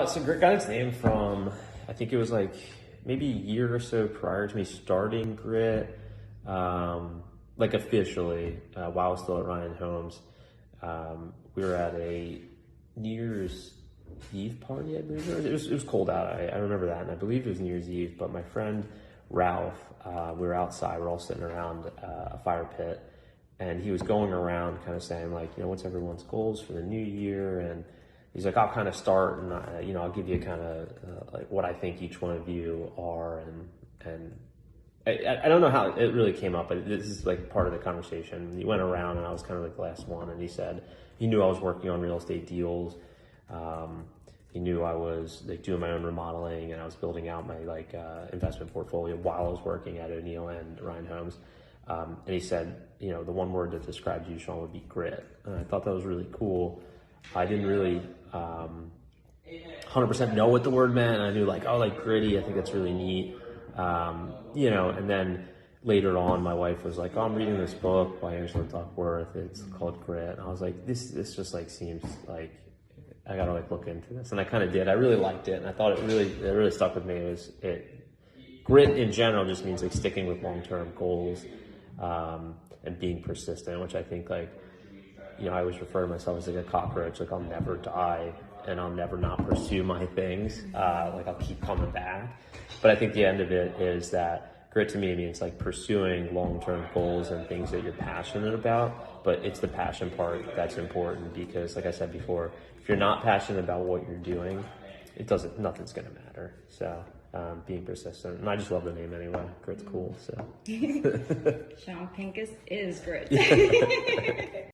So Grit got its name from, I think it was like maybe a year or so prior to me starting Grit, like officially, while I was still at Ryan Homes. We were at a New Year's Eve party, I believe it was cold out. I remember that, and I believe it was New Year's Eve. But my friend Ralph, we were outside, we're all sitting around a fire pit, and he was going around kind of saying like, what's everyone's goals for the new year? And he's like, I'll kind of start, and I'll give you kind of like what I think each one of you are, and I don't know how it really came up, but this is like part of the conversation. He went around, and I was kind of like the last one, and he said he knew I was working on real estate deals. He knew I was like doing my own remodeling, and I was building out my investment portfolio while I was working at O'Neill and Ryan Homes. And he said, the one word that described you, Sean, would be grit. And I thought that was really cool. I didn't really 100% know what the word meant. And I knew like gritty. I think that's really neat. And then later on, my wife was like, I'm reading this book by Angela Duckworth. It's called Grit. And I was like, this just like seems like I gotta like look into this. And I kind of did. I really liked it. And I thought it really stuck with me. Grit in general just means like sticking with long-term goals, and being persistent, which I think like, I always refer to myself as like a cockroach. Like I'll never die, and I'll never not pursue my things. Like I'll keep coming back. But I think the end of it is that grit to me means like pursuing long-term goals and things that you're passionate about. But it's the passion part that's important, because like I said before, if you're not passionate about what you're doing, nothing's gonna matter. So being persistent, and I just love the name anyway. Grit's cool. So Sean Pincus is grit.